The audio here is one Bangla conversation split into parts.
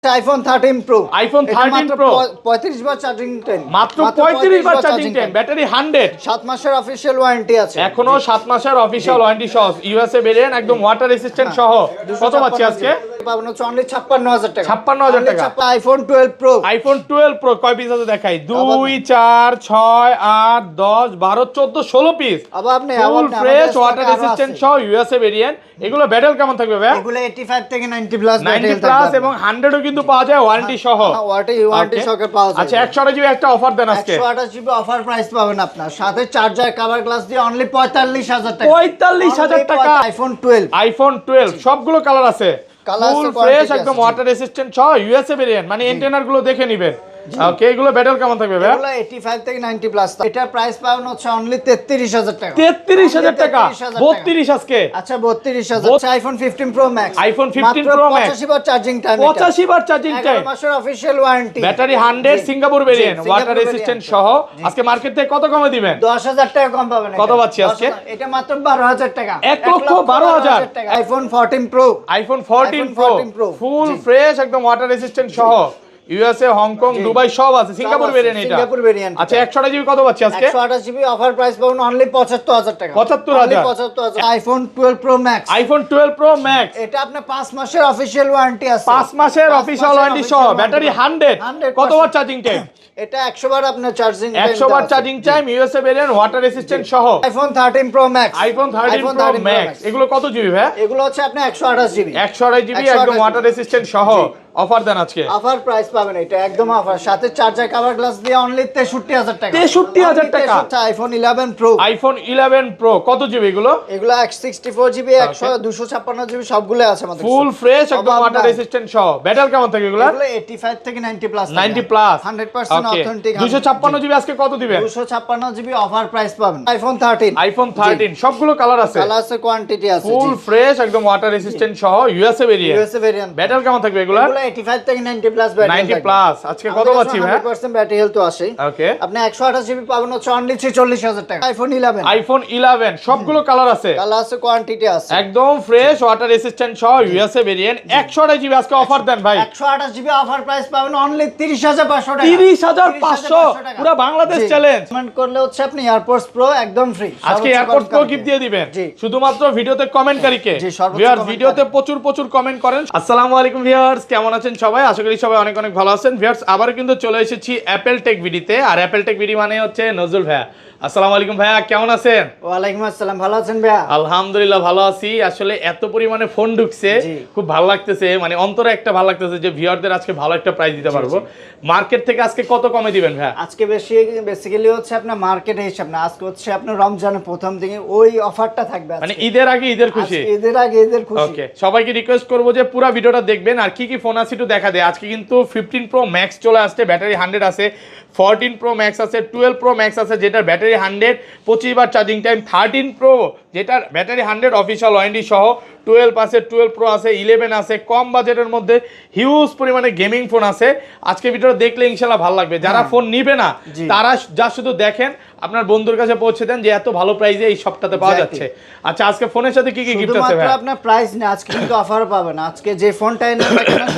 iPhone 13 Pro iPhone 13 Pro 35 বার চার্জিং টাইম মাত্র 35 বার চার্জিং টাইম ব্যাটারি 100 7 মাসের অফিশিয়াল ওয়ারেন্টি আছে এখনো 7 মাসের অফিশিয়াল ওয়ারেন্টি সহ ইউএসএ ভেরিয়েন্ট একদম ওয়াটার রেসিস্ট্যান্ট সহ কত পাচ্ছি আজকে পাবেন হচ্ছে অনলি 56000 টাকা 56000 টাকা iPhone 12 Pro iPhone 12 Pro কয় পিস আছে দেখাই 2 4 6 8 10 12 14 16 পিস আবার আপনি ফুল ফ্রেশ ওয়াটার রেসিস্ট্যান্ট সহ ইউএসএ ভেরিয়েন্ট এগুলো ব্যাটারি কেমন থাকবে ভাই এগুলো 85 থেকে 90 প্লাস 90 প্লাস এবং 100 ও কিন্তু পাওয়া যায় ওয়ারেন্টি সহ ওয়ারেন্টি সহ পাওয়া যায় আচ্ছা 128 জিবি একটা অফার দেন আজকে 128 জিবি অফার প্রাইস পাবেন আপনার সাথে চার্জার কভার গ্লাস দিয়ে অনলি 45000 টাকা 45000 টাকা iPhone 12 সবগুলো কালার আছে কালার ফুল ফ্রেশ একদম ওয়াটার রেসিস্ট্যান্ট সহ ইউএসএ ভেরিয়েন্ট মানে এন্টেনার গুলো দেখে নেবেন ওকে এগুলো ব্যাটারি কেমন থাকবে ভাই এগুলো 85 থেকে 90 প্লাস এটা প্রাইস পাবেন হচ্ছে অনলি 33000 টাকা 33000 টাকা 32 আজকে আচ্ছা 32000 আচ্ছা iPhone 15 Pro Max iPhone 15 Pro Max 85 বার চার্জিং টাইম 85 বার চার্জিং টাইম 11 মাসের official warranty battery 100 Singapore variant water resistant সহ আজকে মার্কেট থেকে কত কমে দিবেন 10000 টাকা কম পাবেন কত পাচ্ছি আজকে এটা মাত্র 12000 টাকা 1,12,000 টাকা iPhone 14 Pro iPhone 14 Pro full fresh একদম ওয়াটার রেসিস্ট্যান্ট সহ ইউএসএ হংকং দুবাই সব আছে সিঙ্গাপুর ভেরিয়েন্ট এটা সিঙ্গাপুর ভেরিয়েন্ট আচ্ছা 128 জিবি কত পাচ্ছি আজকে 128 জিবি অফার প্রাইস পাবেন অনলি 75000 টাকা 75000 iPhone 12 Pro Max iPhone 12 Pro Max এটা আপনার 5 মাসের অফিশিয়াল ওয়ারেন্টি আছে 5 মাসের অফিশিয়াল ওয়ারেন্টি সহ ব্যাটারি 100 কত বার চার্জিং টাইম এটা 100 বার আপনার চার্জিং 100 বার charging time USA variant water resistant সহ iPhone 13 Pro Max iPhone 13 Pro Max এগুলো কত জিবি ভাই এগুলো হচ্ছে আপনি 128 জিবি 128 জিবি একদম ওয়াটার রেসিস্ট্যান্ট সহ অফার দেন আজকে অফার প্রাইস পাবেন এটা একদম অফার সাথে চার্জার কভার গ্লাস দিয়ে অনলি 63000 টাকা 63000 টাকা iPhone 11 Pro iPhone 11 Pro কত জিবি এগুলো এগুলো 64 জিবি 256 জিবি সবগুলো আছে আমাদের ফুল ফ্রেশ একদম ওয়াটার রেসিস্ট্যান্ট সহ ব্যাটারি কেমন থাকে এগুলো এগুলো 85 থেকে 90 প্লাস 90 প্লাস 100% অথেন্টিক 256 জিবি আজকে কত দিবেন 256 জিবি অফার প্রাইস পাবেন iPhone 13 সবগুলো কালার আছে কালার আছে কোয়ান্টিটি আছে ফুল ফ্রেশ একদম ওয়াটার রেসিস্ট্যান্ট সহ ইউএসএ ভেরিয়েন্ট ব্যাটারি কেমন থাকবে এগুলো 85 থেকে 90 প্লাস ব্যাটারি 90 প্লাস আজকে কত পাচ্ছি ভাই 100% ব্যাটারি হেলথ তো আসে ওকে আপনি 128 জিবি পাবেন হচ্ছে অনলি 46000 টাকা iPhone 11 সবগুলো কালার আছে কালার আছে কোয়ান্টিটি আছে একদম ফ্রেশ ওয়াটার রেসিস্ট্যান্ট সহ ইউএসএ ভেরিয়েন্ট 128 জিবি আজকে অফার দেন ভাই 128 জিবি অফার প্রাইস পাবেন অনলি 30500 টাকা 30500 পুরো বাংলাদেশ চ্যালেঞ্জ কমেন্ট করলে হচ্ছে আপনি এয়ারপোর্টস প্রো একদম ফ্রি আজকে এয়ারপোর্টস প্রো গিফট দিয়ে দিবেন শুধুমাত্র ভিডিওতে কমেন্টকারীকে ভিউয়ার ভিডিওতে প্রচুর কমেন্ট করেন আসসালামু আলাইকুম ভিউয়ার্স কেমন আছেন সবাই আশা করি সবাই অনেক অনেক ভালো আছেন ভিউয়ার্স আবার কিন্তু চলে এসেছি অ্যাপল টেক ভিডিওতে আর অ্যাপল টেক ভিডিও মানে হচ্ছে নজরুল ভাইয়া আসসালামু আলাইকুম ভাইয়া কেমন আছেন ওয়ালাইকুম আসসালাম ভালো আছেন ভাইয়া আলহামদুলিল্লাহ ভালো আছি আসলে এত পরিমাণে ফোন ঢুকছে খুব ভালো লাগতেছে মানে অন্তরে একটা ভালো লাগতেছে যে ভিউয়ারদের আজকে ভালো একটা প্রাইস দিতে পারবো মার্কেট থেকে আজকে কত কমে দিবেন ভাইয়া আজকে বেসিক্যালি হচ্ছে আপনার মার্কেটে হিসাব না আজকে হচ্ছে আপনার রমজানের প্রথম দিকে ওই অফারটা থাকবে মানে ঈদের আগে ঈদের খুশি ঈদের খুশি ওকে সবাইকে রিকোয়েস্ট করব যে পুরো ভিডিওটা দেখবেন আর কি কি ফোন আছে একটু দেখা দেয় আজকে কিন্তু 15 Pro Max চলে আসছে ব্যাটারি 100 আছে 14 Pro Max আছে 12 Pro Max আছে যেটার ব্যাটারি 100 25 বার চার্জিং টাইম 13 Pro যেটার ব্যাটারি 100 অফিশিয়াল ওয়ারেন্টি সহ 12 আছে 12 Pro আছে 11 আছে কম বাজেটের মধ্যে হিউজ পরিমাণে গেমিং ফোন আছে আজকে ভিডিওটা দেখলে ইনশাআল্লাহ ভালো লাগবে যারা ফোন নিবে না তারা যা শুধু দেখেন আপনার বন্ধুর কাছে পৌঁছে দেন যে এত ভালো প্রাইসে এই সপ্তাহে পাওয়া যাচ্ছে আচ্ছা আজকে ফোনের সাথে কি কি গিফট আছে ভাই আপনার প্রাইস না আজকে কিন্তু অফার পাবেন আজকে যে ফোনটা এনেন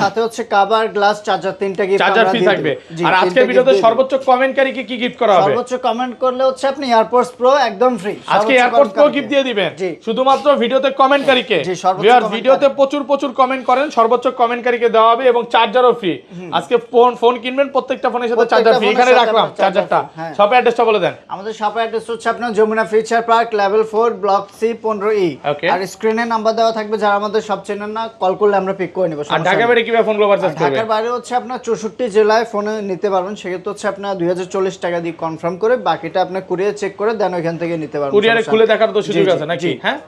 সাথে হচ্ছে কভার গ্লাস চার্জার তিনটা গিফট চার্জার ফ্রি থাকবে আর আজকের ভিডিওতে সর্বোচ্চ কমেন্টকারীকে কি গিফট করা হবে সর্বোচ্চ কমেন্ট করলে হচ্ছে আপনি এয়ারপোর্টস প্রো একদম ফ্রি আজকে এয়ারপোর্টস প্রো গিফট দিয়ে দিবেন শুধুমাত্র ভিডিওতে কমেন্টকারীকে ভিউয়ার ভিডিওতে প্রচুর কমেন্ট করেন সর্বোচ্চ কমেন্টকারীকে দেওয়া হবে এবং চার্জারও ফ্রি আজকে ফোন কিনবেন প্রত্যেকটা ফোনের সাথে চার্জার ফ্রি এখানে রাখলাম চার্জারটা শপের অ্যাড্রেসটা বলে দেন আমাদের শপের অ্যাড্রেস হচ্ছে আপনার Jamuna future park level 4 block C 15E আর স্ক্রিনে নাম্বার দেওয়া থাকবে যারা আমাদের সব চেনেন না কল করলে আমরা পিক করে নেব আর ঢাকা বাইরে কিভাবে ফোন পারচেজ করবে ঢাকার বাইরে হচ্ছে আপনার 64 জেলায় ফোন নিতে পারবেন সেক্ষেত্রে হচ্ছে আপনার 2040 টাকা দিয়ে কনফার্ম করে বাকিটা আপনি কুরিয়ার চেক করে দেন ওইখান থেকে নিতে পারবেন কুরিয়ারে খুলে দেখার তো সুযোগ আছে নাকি হ্যাঁ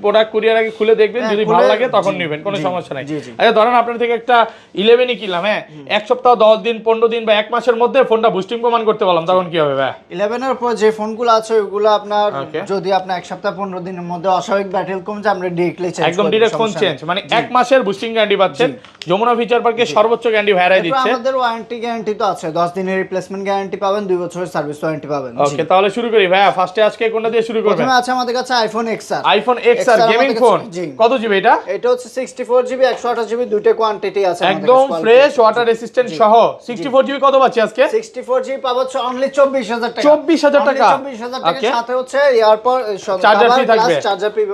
প্রোডাক্ট কুরিয়ার আগে খুলে দেখবেন যদি ভালো লাগে তখন নেবেন কোনো সমস্যা নাই আচ্ছা ধরেন আপনার থেকে একটা 11ই কিনলাম হ্যাঁ এক সপ্তাহ 10 দিন 15 দিন বা এক মাসের মধ্যে ফোনটা বুস্টিং প্রমাণ করতে বললাম তখন কি হবে ভাই 11 এর উপর যে ফোনগুলো আছে ওগুলো আপনার যদি আপনি এক সপ্তাহ 15 দিনের মধ্যে অস্বাভাবিক ব্যাটারি কম যায় আমরা ডাইরেক্টলি চেঞ্জ একদম ডাইরেক্ট ফোন চেঞ্জ মানে এক মাসের বুস্টিং গ্যারান্টি পাচ্ছেন যমুনা ফিচার পার্কে সর্বোচ্চ গ্যারান্টি ভাইরাই দিচ্ছে আমাদের ওয়ারেন্টি গ্যারান্টি তো আছে 10 দিনের রিপ্লেসমেন্ট গ্যারান্টি পাবেন 2 বছরের সার্ভিস ওয়ারেন্টি পাবেন ওকে তাহলে শুরু করি ভাই ফার্স্টে আজকে কোনটা দিয়ে শুরু করবেন প্রথমে আছে আমাদের কাছে iPhone XR। IPhone XR gaming phone কত জিবি এটা? এটা হচ্ছে 64GB 128GB দুইটা কোয়ান্টিটি আছে আমাদের একদম ফ্রেশ ওয়াটার রেসিস্ট্যান্ট সহ 64GB কত পাচ্ছি আজকে? 64GB পাবো হচ্ছে অনলি 24000 টাকা। 24000 টাকা 24000 টাকা সাথে হচ্ছে এয়ারপড চার্জার ফ্রি থাকবে।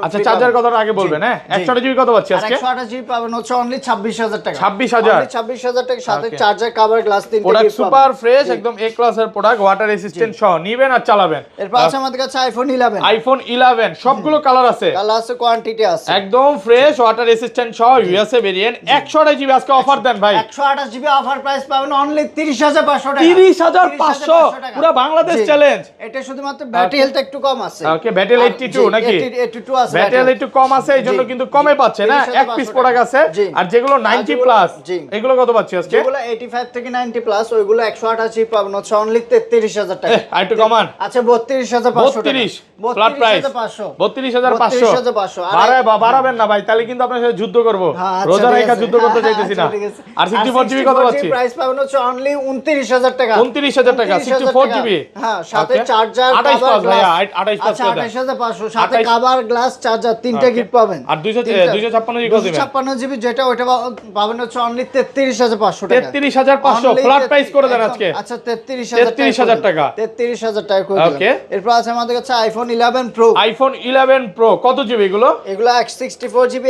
আচ্ছা চার্জার কথাটা আগে বলবেন হ্যাঁ 128GB কত পাচ্ছি আজকে? 128GB পাবেন হচ্ছে অনলি 26000 টাকা। 26000 টাকা সাথে চার্জার কভার গ্লাস তিনটে প্রোডাক্ট সুপার ফ্রেশ একদম এ ক্লাসের প্রোডাক্ট ওয়াটার রেসিস্ট্যান্ট সহ নিবেন আর চালাবেন। এরপর আছে আমাদের কাছে আইফোন 11 সবগুলো কালার আছে কোয়ান্টিটি আছে একদম ফ্রেশ ওয়াটার রেসিস্ট্যান্ট সহ ইউএসএ ভেরিয়েন্ট 128GB আজকে অফার দেন ভাই। 128GB অফার প্রাইস পাবেন অনলি 30500 টাকা। 30500 পুরো বাংলাদেশ চ্যালেঞ্জ। এটা শুধুমাত্র ব্যাটারি হেলথ একটু কম আছে। ওকে ব্যাটারি 82 নাকি? 82 আছে। ব্যাটারি একটু কম আছে এইজন্য কিন্তু কমে পাচ্ছে না। এক পিস প্রোডাক্ট আছে আর যেগুলো 90 প্লাস এগুলো কত পাচ্ছি আজকে? যেগুলো 85 থেকে 90 প্লাস ওইগুলো 128GB পাবেন হচ্ছে অনলি 33000 টাকা। আর একটু কমান। আচ্ছা 32500 টাকা। 32 ফ্ল্যাট প্রাইস 32500 বাড়াবেন না ভাই তাহলে কিন্তু আপনার সাথে যুদ্ধ করব। রোজা রাখা যুদ্ধ করতে চাইতেছি না। আর 64GB কত পাচ্ছি? প্রাইস পাবেন হচ্ছে অনলি 29000 টাকা। 29000 টাকা 64GB। হ্যাঁ সাথে চার্জার 28 কভার ভাই গ্লাস 28 আচ্ছা 28500 সাথে কভার গ্লাস চার্জার তিনটা গিফট পাবেন। আর 256GB কত দিবেন? 256GB যেটা ওটা পাবেন হচ্ছে অনলি 33500 টাকা। 33500 ফ্ল্যাট প্রাইস করে দেন আজকে। আচ্ছা 33000 টাকা 33000 টাকা করে দিলাম। এরপর আছে আমাদের কাছে আইফোন 11 প্রো। আইফোন 11 প্রো কত জিবি এগুলো? এগুলো 64GB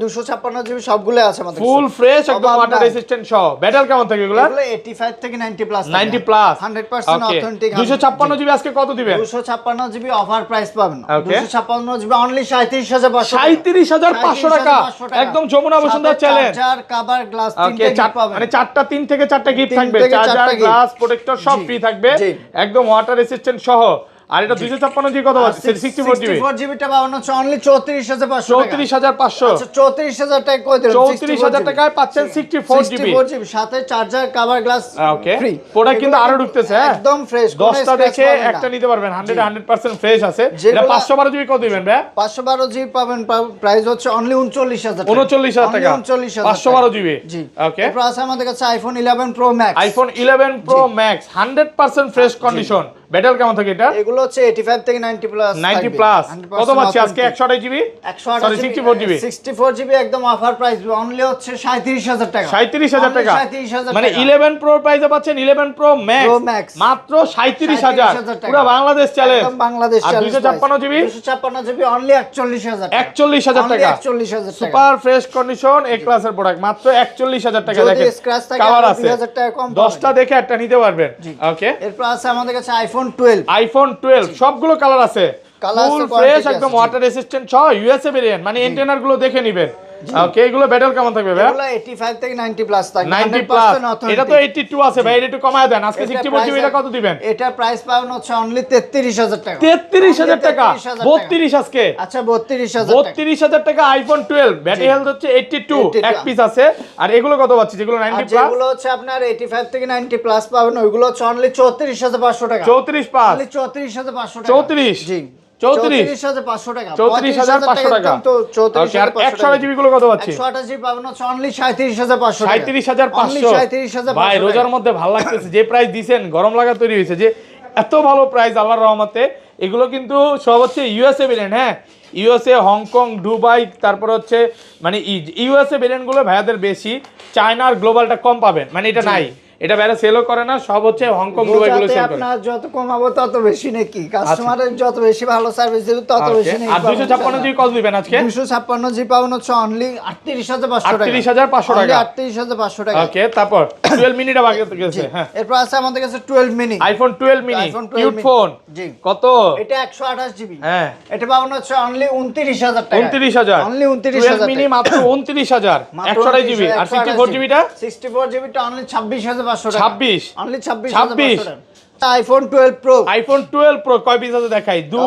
256GB সবগুলো আছে আমাদের ফুল ফ্রেশ একদম ওয়াটার রেজিস্ট্যান্ট সহ। ব্যাটারি কেমন থাকে এগুলো? এগুলো 85 থেকে 90 প্লাস 90 প্লাস 100% অথেন্টিক। 256GB আজকে কত দিবেন? 256GB অফার প্রাইস পাবেন। 256GB অনলি 37500 37500 টাকা একদম Jamuna Bashundhara challenge. Charger cover glass তিনটে গিফট পাবেন। মানে চারটা 3 থেকে 4টা গিফট থাকবে। চার্জার গ্লাস প্রোটেক্টর সব ফ্রি থাকবে একদম ওয়াটার রেজিস্ট্যান্ট সহ। আর এটা 256GB কত আছে? 64GB টা পাবেন হচ্ছে অনলি 34500 টাকা। 34500 আচ্ছা 34000 টাকা কই দেন? 34000 টাকায় পাচ্ছেন 64GB সাথে চার্জার কভার গ্লাস ওকে ফ্রি। প্রোডাক্ট কিন্তু আরো ঢুকতেছে হ্যাঁ একদম ফ্রেশ। 10টা দেখে একটা নিতে পারবেন 100% ফ্রেশ আছে। এটা 512GB কত দিবেন ভাই? 512GB পাবেন প্রাইস হচ্ছে অনলি 39000 টাকা। 39000 টাকা 512GB জি ওকে। এরপর আছে আমাদের কাছে iPhone 11 pro max. IPhone 11 pro max 100% fresh condition. Battery কেমন থাকে এটা? এগুলো হচ্ছে 85 থেকে 90 প্লাস 90 প্লাস কত পাচ্ছি আজকে? 128GB 64GB 64GB একদম অফার প্রাইস অনলি হচ্ছে 37000 টাকা। 37000 টাকা 37000 মানে 11 প্রো প্রাইসে পাচ্ছেন 11 প্রো ম্যাক্স মাত্র 37000 পুরো বাংলাদেশ চ্যালেঞ্জ। একদম বাংলাদেশ চ্যালেঞ্জ। 256GB অনলি 41000 টাকা। 41000 টাকা 41000 টাকা সুপার ফ্রেশ কন্ডিশন এ ক্লাসের প্রোডাক্ট মাত্র 41000 টাকা। দেখেন যদি স্ক্র্যাচ থাকে কভার আছে 2000 টাকা কম 10টা দেখে একটা নিতে পারবেন ওকে। এরপর আছে আমাদের কাছে আইফোন 12 সবগুলো কালার আছে ফুল ফ্রেশ একদম ওয়াটার রেজিস্ট্যান্ট সহ ইউএসএ ভেরিয়েন্ট মানে এন্টেনার গুলো দেখে নেবেন ওকে। এগুলো ব্যাটারি কেমন থাকবে ভাই? এগুলো 85 থেকে 90 প্লাস থাকবে 90 প্লাস। এটা তো 82 আছে ভাই এটা একটু কমায় দেন আজকে 64GB এটা কত দিবেন? এটা প্রাইস পাবেন হচ্ছে অনলি 33000 টাকা। 33000 টাকা 32 আজকে। আচ্ছা 32000 টাকা আইফোন 12 ব্যাটারি হেলথ হচ্ছে 82 এক পিস আছে। আর এগুলো কত পাচ্ছি যেগুলো 90 প্লাস? যেগুলো হচ্ছে আপনার 85 থেকে 90 প্লাস পাবেন ওইগুলো হচ্ছে অনলি 34500 টাকা। 34 পাস অনলি 34500 টাকা। 34 জি 34500 টাকা 34500 টাকা তো 34000 128GB গুলো কত পাচ্ছি? 128GB পাবেন হচ্ছে অনলি 37500 টাকা। 37500 ভাই রোজার মধ্যে ভালো লাগতেছে যে প্রাইস দিবেন গরম লাগা তৈরি হয়েছে যে এত ভালো প্রাইস আল্লাহর রহমতে। এগুলো কিন্তু সব হচ্ছে ইউএসএ ভেরিয়েন্ট হ্যাঁ ইউএসএ হংকং দুবাই তারপর হচ্ছে মানে ইউএসএ ভেরিয়েন্ট গুলো ভাইয়াদের বেশি চায়না আর গ্লোবালটা কম পাবেন মানে এটা নাই এটা বাইরে সেলও করে না সব হচ্ছে হংকং দুবাই গুলো সেল করে। আপনার যত কমাবো তত বেশি নাকি কাস্টমারের যত বেশি ভালো সার্ভিস দিবে তত বেশি নেই। আর 256GB কত দিবেন আজকে? 256GB পাবেন হচ্ছে অনলি 38500 টাকা। 38500 টাকা 38500 টাকা ওকে। তারপর 12 মিনিটা বাকি গেছে হ্যাঁ। এরপর আছে আমাদের কাছে 12 mini iPhone 12 mini cute phone জি কত? এটা 128GB হ্যাঁ এটা পাবেন হচ্ছে অনলি 29000 টাকা। 29000 অনলি 29000 মিনি মাত্র 29000 128GB আর 64GB টা 64GB টা অনলি 26500 টাকা। 26 অনলি 26500 টাকা। আইফোন 12 প্রো আইফোন 12 প্রো কয় পিস আছে দেখাই 2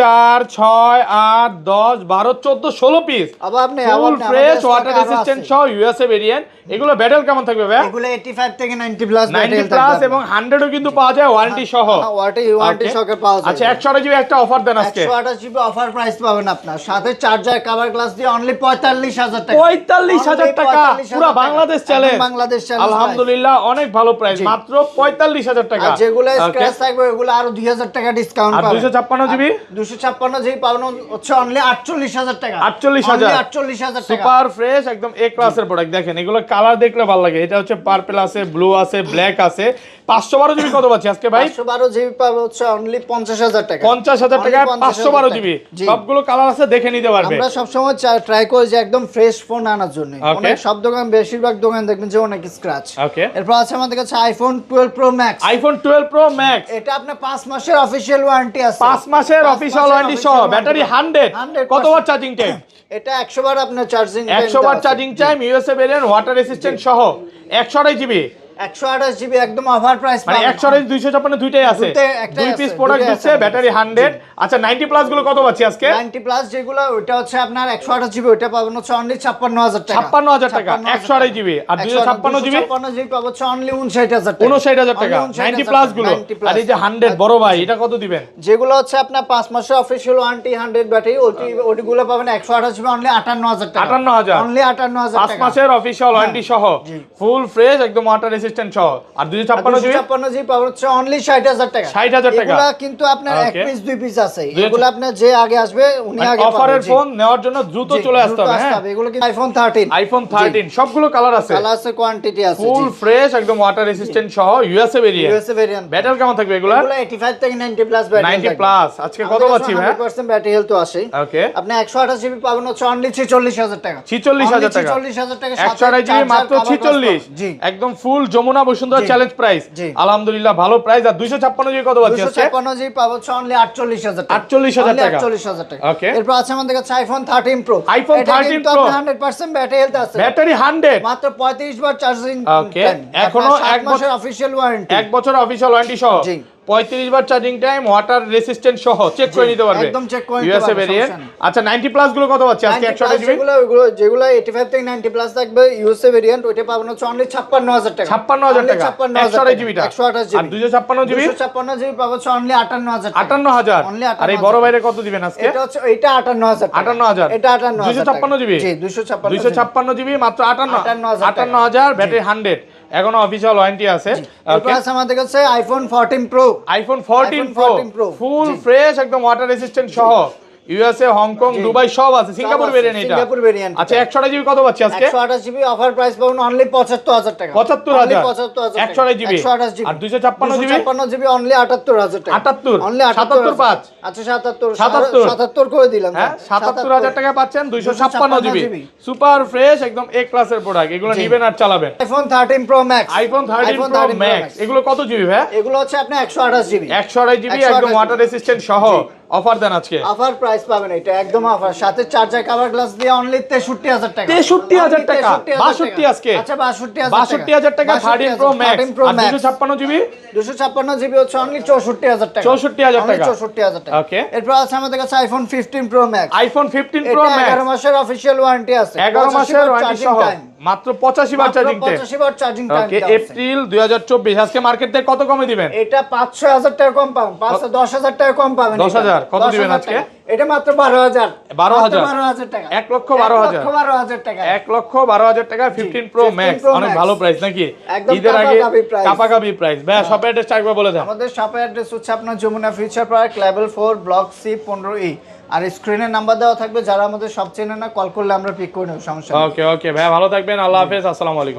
4 6 8 10 12 14 16 পিস আবার আপনি ফুল ফ্রেশ ওয়াটার রেজিস্ট্যান্ট সহ ইউএসএ ভেরিয়েন্ট। এগুলো ব্যাটারি কেমন থাকবে ভাই? এগুলো 85 থেকে 90 প্লাস 90 প্লাস এবং 100 ও কিন্তু পাওয়া যায় ওয়ারেন্টি সহ। ওয়ারেন্টি সহ পাওয়া যায়। আচ্ছা 128GB একটা অফার দেন আজকে। 128GB অফার প্রাইস পাবেন আপনার সাথে চার্জার কভার গ্লাস দিয়ে অনলি 45000 টাকা। 45000 টাকা পুরো বাংলাদেশ চ্যালেঞ্জ। বাংলাদেশ চ্যালেঞ্জ আলহামদুলিল্লাহ অনেক ভালো প্রাইস মাত্র 45000 টাকা। আর যেগুলো স্ক্র্যাচ থাকবে ওগুলো আরো 2000 টাকা ডিসকাউন্ট আর পাবেন। 256 জিবি 256 জিবি পাবেন হচ্ছে অনলি 48000 টাকা। 48000 48000 টাকা সুপার ফ্রেশ একদম এ ক্লাসের প্রোডাক্ট। দেখেন এগুলো কালার দেখলে ভালো লাগে। এটা হচ্ছে পার্পল আছে, ব্লু আছে, ব্ল্যাক আছে। 512 জিবি কত পাচ্ছি আজকে ভাই? 512 জিবি পাবে হচ্ছে অনলি 50000 টাকা। 50000 টাকা 512 জিবি। সবগুলো কালার আছে, দেখে নিতে পারবে। আমরা সব সময় ট্রাই করি যে একদম ফ্রেশ ফোন আনার জন্য। অনেক সব দোকান, বেশিরভাগ দোকান দেখবেন যে অনেক স্ক্র্যাচ। ওকে, এরপর আছে আমাদের কাছে iPhone 12 pro max. IPhone 12 pro max, এটা আপনার 5 মাসের অফিশিয়াল ওয়ারেন্টি আছে। 5 মাসের অফিশিয়াল ওয়ারেন্টি সহ, ব্যাটারি 100। কত ওয়াট চার্জিং টাইম? এটা 100 বার আপনার charging 100 watt charging time, USA variant, water resistant সহ 128 জিবি। 128 জিবি একদম অফার প্রাইস মানে 128 256 দুইটাই আছে, দুই পিস প্রোডাক্ট দিচ্ছে, ব্যাটারি 100। আচ্ছা 90 প্লাস গুলো কত পাচ্ছি আজকে? 90 প্লাস যেগুলো ওটা হচ্ছে আপনার 128 জিবি, ওটা পাবেন হচ্ছে অনলি 56000 টাকা। 56000 টাকা 128 জিবি। আর 256 জিবি 256 জিবি পাবো হচ্ছে অনলি 59000 টাকা। 59000 টাকা 90 প্লাস গুলো। আর এই যে 100 বড় ভাই, এটা কত দিবেন? যেগুলো হচ্ছে আপনার 5 মাসের অফিশিয়াল ওয়ারেন্টি 100 ব্যাটারি, ওইগুলো পাবেন 128 জিবি অনলি 58000 টাকা। 58000 অনলি 58000 টাকা 5 মাসের অফিশিয়াল ওয়ারেন্টি সহ, ফুল ফ্রেশ একদম ওয়াটার রেসিস্ট্যান্ট সহ। আর 256 জিবি 256 জিবি পাবেন হচ্ছে অনলি 60000 টাকা। 60000 টাকা। এগুলা কিন্তু আপনার এক পিস দুই পিস আছে। এগুলো আপনার যে আগে আসবে উনি আগে পাবেন। অফারের ফোন নেওয়ার জন্য দ্রুত চলে আসতে হবে। হ্যাঁ, এগুলো কি আইফোন 13। আইফোন 13 সবগুলো কালার আছে, কালার আছে, কোয়ান্টিটি আছে, ফুল ফ্রেশ একদম ওয়াটার রেসিস্ট্যান্ট সহ, USA variant. USA variant. Battery কেমন থাকবে এগুলা? এগুলো 85 থেকে 90 প্লাস ব্যাটারি। 90 প্লাস। আজকে কত পাচ্ছি ভাই? 100% ব্যাটারি হেলথ তো আসে। ওকে, আপনি 128 জিবি পাবেন হচ্ছে অনলি 46000 টাকা। 46000 টাকা। 46000 টাকা 128 জিবি মাত্র 46। জি, একদম ফুল যমুনা বসুন্ধরা চ্যালেঞ্জ প্রাইস। আলহামদুলিল্লাহ ভালো প্রাইস। আর 256 জিবি কত পাচ্ছি আজকে? 256 জিবি পাবো হচ্ছে অনলি 48000 টাকা। 48000 টাকা। 48000 টাকা। ওকে, এরপর আছে আমাদের কাছে iPhone 13 pro. IPhone 13 pro 100% battery health আছে। ব্যাটারি 100 মাত্র 35 বার চার্জিং। ওকে, এখনো 1 মাসের অফিশিয়াল ওয়ারেন্টি। 1 বছর অফিশিয়াল ওয়ারেন্টি সহ, 35 বার চার্জিং টাইম, ওয়াটার রেসিস্ট্যান্ট সহ, চেক করে নিতে পারবে, একদম চেক করে নিতে ইউএসএ পারবে। ভেরিয়েন্ট। আচ্ছা 90 প্লাস গুলো কত পাচ্ছি আজকে? 128 জিবি যেগুলো 85 থেকে 90 প্লাস থাকবে ইউএসএ ভেরিয়েন্ট, ওইটা পাবেন হচ্ছে অনলি 56000 টাকা। 56000 টাকা 128 জিবিটা। 128 জিবি। আর 256 জিবি 256 জিবি পাবো হচ্ছে অনলি 58000 টাকা। 58000। অনলি আর এই বড় বাইরে কত দিবেন আজকে? এটা হচ্ছে এটা 58000 টাকা। 58000। এটা 58000 টাকা। 256 জিবি। জি 256 256 জিবি মাত্র 58000। 58000 ব্যাটারি 100, এখনো অফিশিয়াল ওয়ারেন্টি আছে। এরপর আছে আমাদের কাছে iPhone 14 pro. IPhone 14 pro full fresh একদম ওয়াটার রেসিস্ট্যান্ট সহ, ইউএসএ, হংকং, দুবাই সব আছে। সিঙ্গাপুর ভেরিয়েন্ট এটা। Singapore variant. আচ্ছা 128 জিবি কত পাচ্ছি আজকে? 128 জিবি অফার প্রাইস পাবেন অনলি 75000 টাকা। 75000। 75000 128 জিবি। 128 জিবি। আর 256 জিবি 256 জিবি অনলি 78000 টাকা। 78 অনলি 775। আচ্ছা 77 77 77 করে দিলাম। হ্যাঁ 77000 টাকা পাচ্ছেন 256 জিবি। সুপার ফ্রেশ একদম এ ক্লাসের প্রোডাক্ট। এগুলো নেবেন আর চালাবেন। IPhone 13 pro max. IPhone 13 pro max এগুলো কত জিবি ভাই? এগুলো হচ্ছে আপনি 128 জিবি। 128 জিবি একদম ওয়াটার রেসিস্ট্যান্ট সহ, অফার দেন আজকে। অফার প্রাইস পাবেন এটা একদম অফার, সাথে চার্জার কভার গ্লাস দিয়ে অনলি 63000 টাকা। 63000 টাকা 62 আজকে। আচ্ছা 62000 টাকা 13 প্রো ম্যাক্স। আর 256 জিবি 256 জিবি হচ্ছে অনলি 64000 টাকা। 64000 টাকা। 64000 টাকা। ওকে, এরপর আছে আমাদের কাছে iPhone 15 pro max. IPhone 15 pro max 11 মাসের অফিশিয়াল ওয়ারেন্টি আছে। 11 মাসের ওয়ারেন্টি সহ, মাত্র 85 বার চার্জিং টাইম। 85 বার চার্জিং টাইম। ওকে, এপ্রিল 2024 আজকে মার্কেট থেকে কত কমে দিবেন? এটা 5-6000 টাকা কম পাবেন, 5-10,000 টাকা কম পাবেন। 10,000 কত দিবেন আজকে? এটা মাত্র 12000 12000 টাকা। 1,12,000 টাকা। 1,12,000 টাকা 15 প্রো ম্যাক্স। অনেক ভালো প্রাইস নাকি? ঈদের আগে কাপাকাপি প্রাইস। ভাই শপের অ্যাড্রেস একবার বলে দেন। আমাদের শপের অ্যাড্রেস হচ্ছে আপনার Jamuna future park level 4 block C 15E। আর স্ক্রিনে নাম্বার দেওয়া থাকবে, যারা আমাদের সব চেনে না কল করলে আমরা পিক করে নেব, সমস্যা নেই। ওকে ভাই ভালো থাকবেন, আল্লাহ হাফেজ, আসসালামু আলাইকুম।